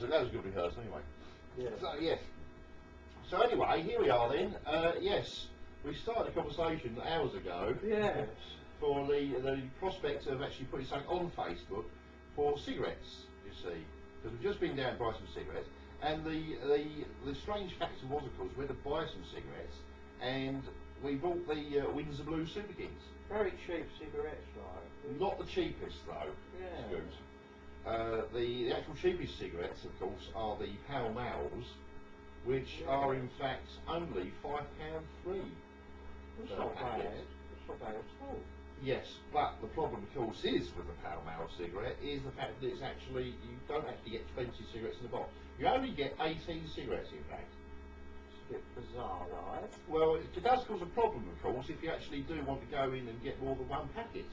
was a good rehearsal anyway. Yeah. So yes. So anyway, here we are then. Yes, we started a conversation hours ago. Yes. For the prospect of actually putting something on Facebook for cigarettes, you see, because we've just been down to buy some cigarettes, and the strange factor was, of course, we had to buy some cigarettes, and we bought the Windsor Blue Super Kings. Very cheap cigarettes, like. Not the cheapest though. Yeah. Scoot. The actual cheapest cigarettes, of course, are the Pall Malls, which are in fact only £5 It's not bad. It's not bad at all. Yes, but the problem, of course, is with the Pall Mall cigarette is the fact that it's actually, you don't actually get 20 cigarettes in the box. You only get 18 cigarettes, in fact. It's a bit bizarre, right? Well, it does cause a problem, of course, if you actually do want to go in and get more than one packet,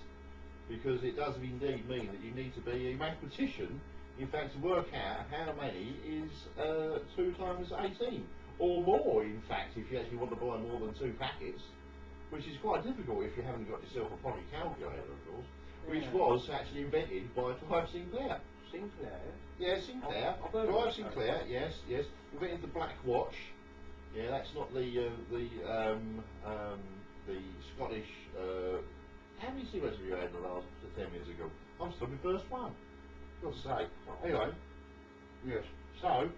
because it does indeed mean that you need to be a mathematician, in fact, to work out how many is 2 times 18, or more, in fact, if you actually want to buy more than 2 packets. Which is quite difficult if you haven't got yourself a proper calculator, of course, which was actually invented by Clive Sinclair. Sinclair? Yeah, Sinclair. Clive Sinclair, yes. Invented the black watch. Yeah, that's not the Scottish. How many cigarettes have you had in the last 10 years ago? I'm still my first one. Got to say. Anyway, yes. So.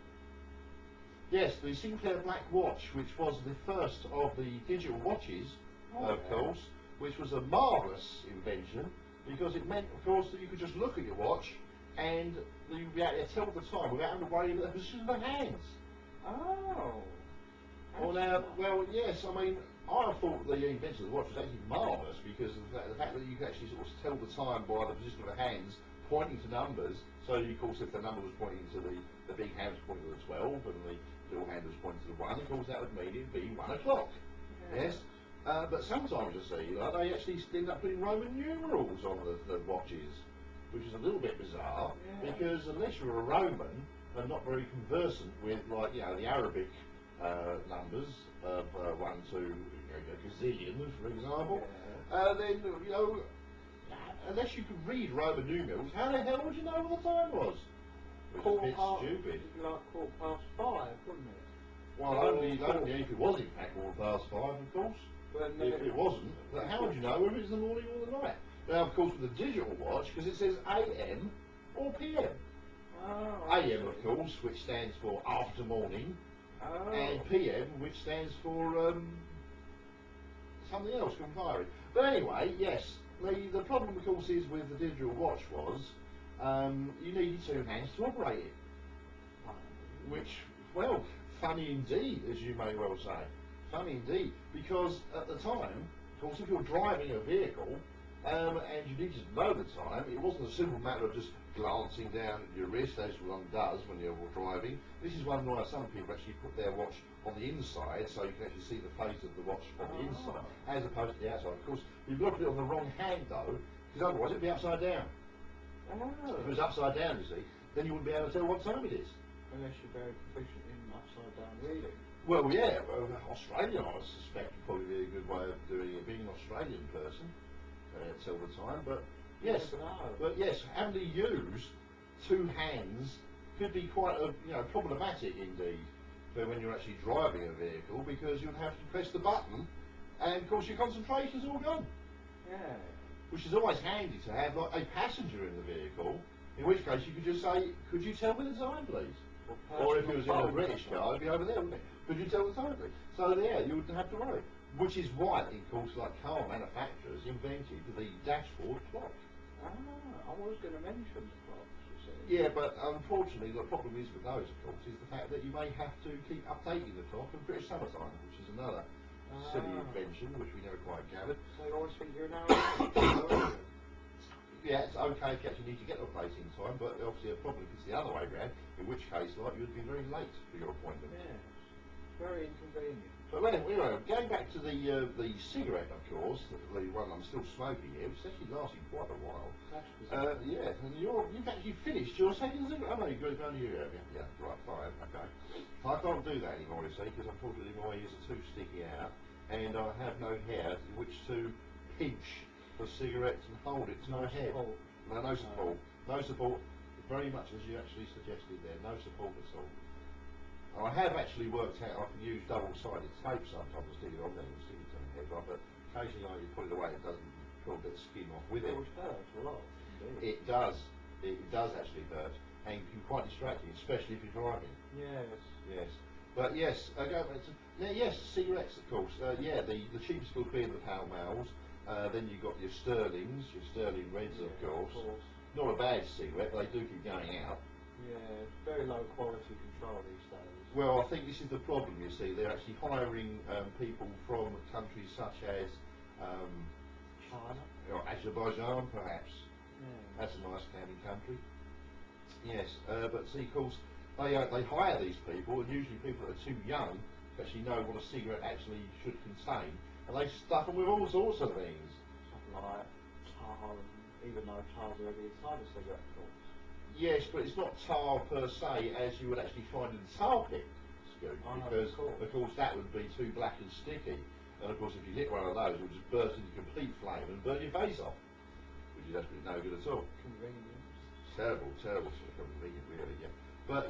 Yes, the Sinclair Black Watch, which was the first of the digital watches, of course, which was a marvellous invention, because it meant, of course, that you could just look at your watch and you'd be able to tell the time without having to worry about the position of the hands. Oh. Well, now, well, yes, I mean, I thought the invention of the watch was actually marvellous, because of the fact that you could actually sort of tell the time by the position of the hands pointing to numbers. So, of course, if the number was pointing to the big hand was pointing to the 12 and the little hand was pointing to the 1, of course that would mean it'd be 1 o'clock. Yes. But sometimes, you see, they actually end up putting Roman numerals on the watches, which is a little bit bizarre, because unless you're a Roman and not very conversant with, like, you know, the Arabic numbers of 1 to a gazillion, for example, then, you know, unless you could read Roman numerals, how the hell would you know what the time was? It's a bit stupid. Like 5:15, wouldn't it? Well, only if it was in fact 5:15, of course. But if it wasn't, but how would you know whether it's the morning or the night? Now, of course, with the digital watch, because it says AM or PM. AM, of course, which stands for after morning, and PM, which stands for something else, compare. But anyway, yes, the problem, of course, is with the digital watch was you needed 2 hands to operate it. Which, well, funny indeed, as you may well say. Funny indeed, because at the time, of course, if you're driving a vehicle and you needed to know the time, it wasn't a simple matter of just glancing down at your wrist, as one does when you're driving. This is one why some people actually put their watch on the inside, so you can actually see the face of the watch from the inside, as opposed to the outside. Of course, you've got to put it on the wrong hand, though, because otherwise it'd be upside down. If it was upside down, you see, then you wouldn't be able to tell what time it is. Unless you're very proficient in upside down reading. Well, yeah, Australian, I suspect, would probably be a good way of doing it, being an Australian person, tell the time, but yes, having to use 2 hands could be quite problematic indeed for when you're actually driving a vehicle, because you'd have to press the button, and of course your concentration's all gone. Yeah. Which is always handy to have, like, a passenger in the vehicle, in which case you could just say, could you tell me the time, please? Or if it was in a British car, it'd be over there, wouldn't it? Could you tell the time, please? So yeah, you wouldn't have to worry. Which is why, of course, like car manufacturers invented the dashboard clock. I was going to mention the clocks, you see. Yeah, but unfortunately, the problem is with those, of course, is the fact that you may have to keep updating the clock in British summertime, which is another silly invention, which we never quite gathered. So you always think you're an hour late. Yeah, it's okay if you actually need to get to a place in time, but obviously a problem if it's the other way round, in which case, like, you'd be very late for your appointment. Yes, very inconvenient. But anyway, going back to the cigarette, of course, the one I'm still smoking here, which is actually lasting quite a while. Yeah, and you've actually finished your second cigarette. Oh no, you've got only you, have you? Yeah, right, fine, okay. I can't do that anymore, you see, because unfortunately my ears are too sticky out, and I have no hair which to pinch the cigarettes and hold it to my head. Support. No support. No support. very much as you actually suggested there, no support at all. I have actually worked out I can use double-sided tape sometimes to stick it on there and stick it to the head, but occasionally like, you put it away, it doesn't pull a bit of skin off with it. Which hurts a lot, indeed. It does. It does actually hurt, and can be quite distracting, especially if you're driving. Yes. Yes. But yes, go back to, yes, cigarettes, of course. Yeah, the cheapest will be the Pall Malls. Then you've got your Sterlings, your Sterling Reds, of course. Not a bad cigarette, but they do keep going out. Yeah, it's very low quality control these days. Well, I think this is the problem, you see. They're actually hiring people from countries such as China? or Azerbaijan, perhaps. Yeah. That's a nice candy country. Yes, but see, of course, they hire these people, and usually people that are too young to actually know what a cigarette actually should contain, and they stuff them with all sorts of things. Something like tar, and even though tar's already inside a cigarette, of course. Yes, but it's not tar per se as you would actually find in tar pit, Scoop, because of course that would be too black and sticky, and of course if you lit one of those, it would just burst into complete flame and burn your face off, which is absolutely no good at all. Convenient. Terrible, terrible sort of convenient, really.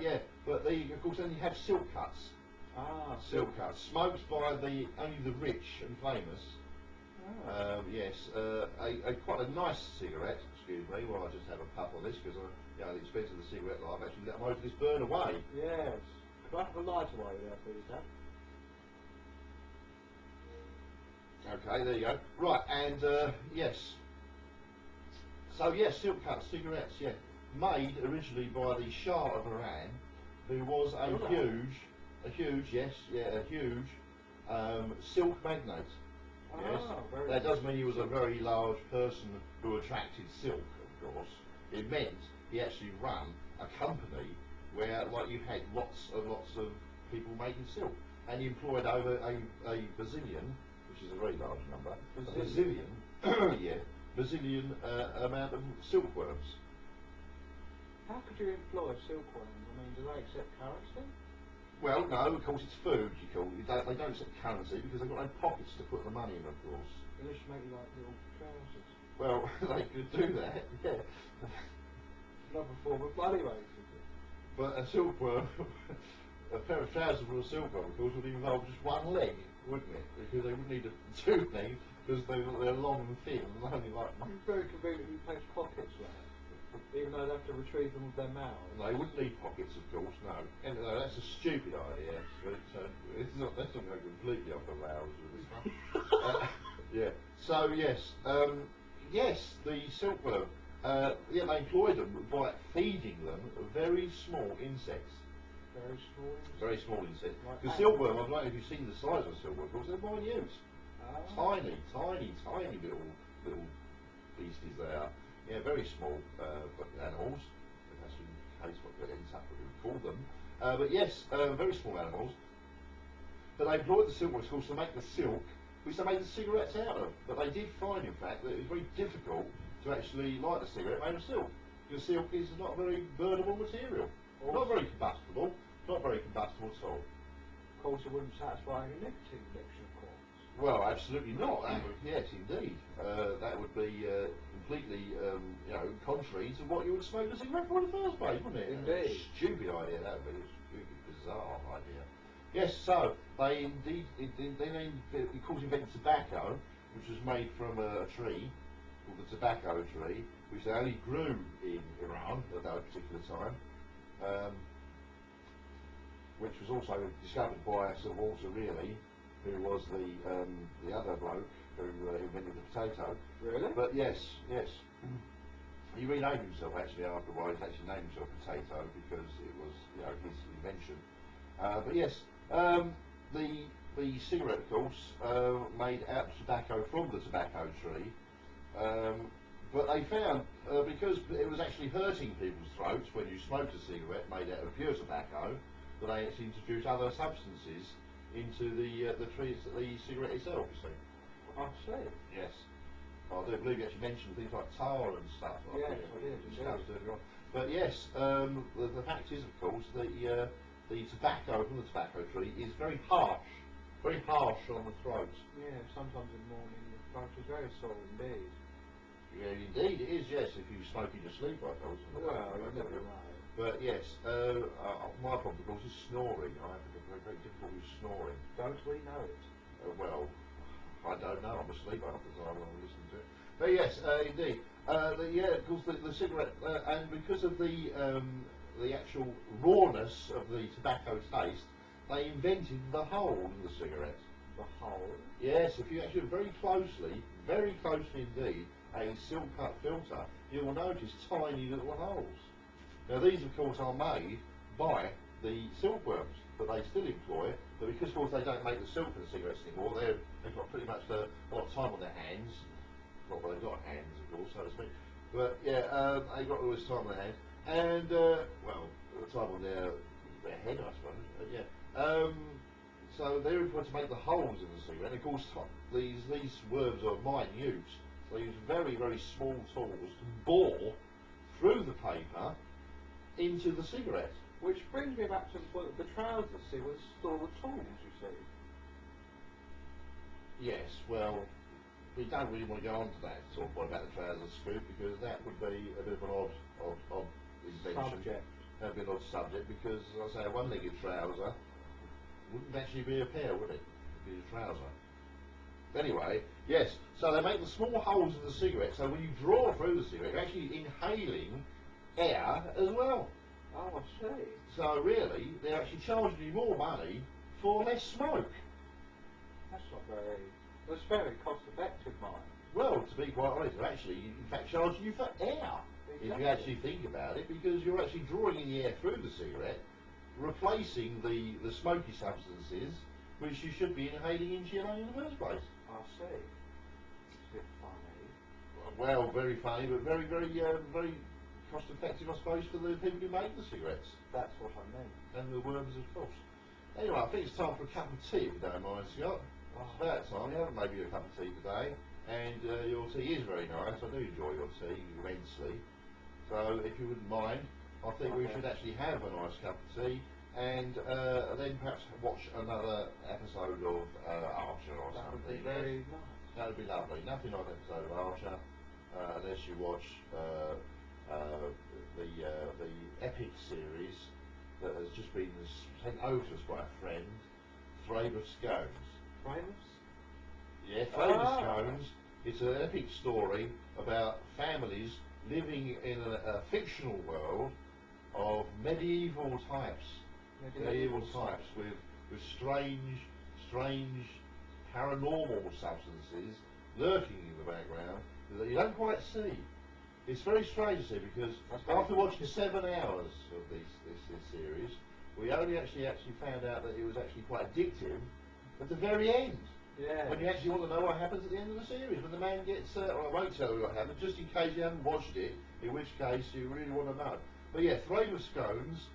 Yeah, but of course then you have silk cuts. Ah, Silk cuts, smoked by only the rich and famous. Yes, quite a nice cigarette. Excuse me, while I just have a puff on this because the expense of the cigarette life actually let most of this burn away. Yes. Could I have a lighter while you're there, please, Dad? Okay, there you go. Right, and yes. So yes, silk cut cigarettes, yeah, made originally by the Shah of Iran, who was a huge silk magnate. Yes, that does mean he was a very large person who attracted silk, of course. It meant he actually ran a company where, like, you had lots and lots of people making silk, and he employed over a bazillion, which is a very large number, a bazillion, yeah, bazillion amount of silkworms. How could you employ silkworms? I mean, do they accept currency? Well, no, of course it's food, you call it. They don't accept currency because they've got no pockets to put the money in, of course. They just make you like little trousers. Well, they could do that, yeah. Another form of money making. But a silkworm, a pair of trousers for a silkworm, of course, would involve just one leg, wouldn't it? Because they wouldn't need two legs because they're long and thin and only like... It's very convenient you place pockets around. Even though they have to retrieve them with their mouths. They wouldn't need pockets, of course, no. And that's a stupid idea. That's not going completely off the rails with this one. Yeah. So yes, yes, the silkworm. They employed them by feeding them very small insects. Very small insects? Very small insects. Like the silkworm, I don't know if you've seen the size of a silkworm, because they're minute. Tiny, tiny, tiny little beasties they are. Yeah, very small animals. That's in case what they ends up with we call them. But yes, very small animals. But they employed the silkworm, of course, to make the silk, which they made the cigarettes out of. But they did find, in fact, that it was very difficult to actually light a cigarette made of silk. Because silk is not a very burnable material. Not very combustible. Not very combustible at all. Of course, it wouldn't satisfy your nicotine addiction, of course. Well, absolutely not. That would, yes, indeed. That would be completely, contrary to what you would smoke a cigarette for in the first place, wouldn't it? Indeed. Stupid idea that would be. A stupid, bizarre idea. Yes, so they indeed, of course, invented tobacco, which was made from a tree called the tobacco tree, which they only grew in Iran at that particular time, which was also discovered by Sir Walter Raleigh, who was the other bloke who invented the potato. Really? But yes. He renamed himself actually after a while. He actually named himself Potato because it was his invention. But yes, the cigarette, of course, made out of tobacco from the tobacco tree. But they found because it was actually hurting people's throats when you smoked a cigarette made out of pure tobacco, that they actually introduced other substances into the cigarette itself, you see. I see. Yes. I do believe you actually mentioned things like tar and stuff. Yes, I did. Discussed earlier on. But yes, the fact is, of course, the tobacco from the tobacco tree is very harsh on the throat. Yeah, sometimes in the morning the throat is very sore indeed. Yeah, indeed it is, yes, if you smoke in your sleep, I thought. Well, you never know. But yes, my problem, of course, is snoring. I have a great difficulty with snoring. Don't we know it? Well, I don't know. I'm asleep half the time when I'm listening to it. But yes, indeed. Yeah, of course, the cigarette, and because of the actual rawness of the tobacco taste, they invented the hole in the cigarette. The hole? Yes, if you actually look very closely indeed, a silk cut filter, you will notice tiny little holes. Now these of course are made by the silkworms, but they still employ it, but because of course they don't make the silk in the cigarettes anymore, they've got pretty much a lot of time on their hands. Not that they've got hands of course, so to speak, but yeah, they've got all this time on their hands, and well, the time on their head I suppose, yeah. So they're employed to make the holes in the cigarette, and of course these worms are minute, so they use very small tools to bore through the paper into the cigarette. Which brings me back to the trousers, see, was all the tools, you see. Yes, well, we don't really want to go on to that sort of point about the trousers scoop, because that would be a bit of an odd invention. Subject. That would be an odd subject, because, as I say, a one-legged trouser wouldn't actually be a pair, would it? It'd be a trouser. Anyway, yes, so they make the small holes in the cigarette, so when you draw through the cigarette, you're actually inhaling air as well. Oh, I see. So really, they're actually charging you more money for less smoke. That's very cost effective, Mike. Well, to be quite honest, they're actually, in fact, charging you for air, if you actually think about it, because you're actually drawing in the air through the cigarette, replacing the smoky substances which you should be inhaling into your lung in the first place. I see. It's a bit funny. Well, very funny, but very cost effective, I suppose, for the people who make the cigarettes. That's what I meant. And the worms, of course. Anyway, I think it's time for a cup of tea, if you don't mind, Scott. It's about time. You haven't made me a cup of tea today, and your tea is very nice. I do enjoy your tea immensely. So, if you wouldn't mind, I think we should actually have a nice cup of tea, and then perhaps watch another episode of Archer or That something. would be very nice. That would be lovely. Nothing like an episode of Archer, unless you watch the epic series that has just been sent over to us by a friend, Flavor Scones. Flavors? Yeah, Flavor Scones. It's an epic story about families living in a fictional world of medieval types. Medieval types with strange paranormal substances lurking in the background that you don't quite see. It's very strange to see, because after watching 7 hours of this series, we only actually found out that it was actually quite addictive at the very end. Yeah. When you actually want to know what happens at the end of the series, when the man gets, or I won't tell you what happens, just in case you haven't watched it, in which case you really want to know. But yeah, Flavor Scones,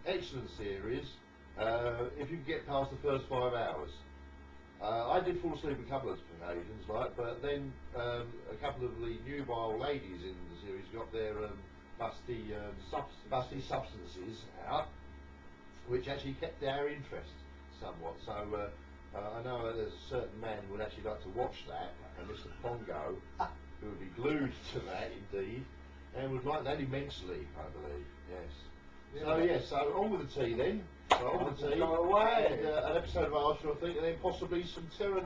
excellent series, if you can get past the first 5 hours. I did fall asleep a couple of occasions, but then a couple of the nubile ladies in the series got their busty substances out, which actually kept our interest somewhat. So I know there's a certain man who would actually like to watch that, and Mr. Pongo, who would be glued to that indeed, and would like that immensely, I believe. Yes. Yeah. So yes, so on with the tea then. So on with the tea, Go away. and an episode of Archer, I think, and then possibly some Terra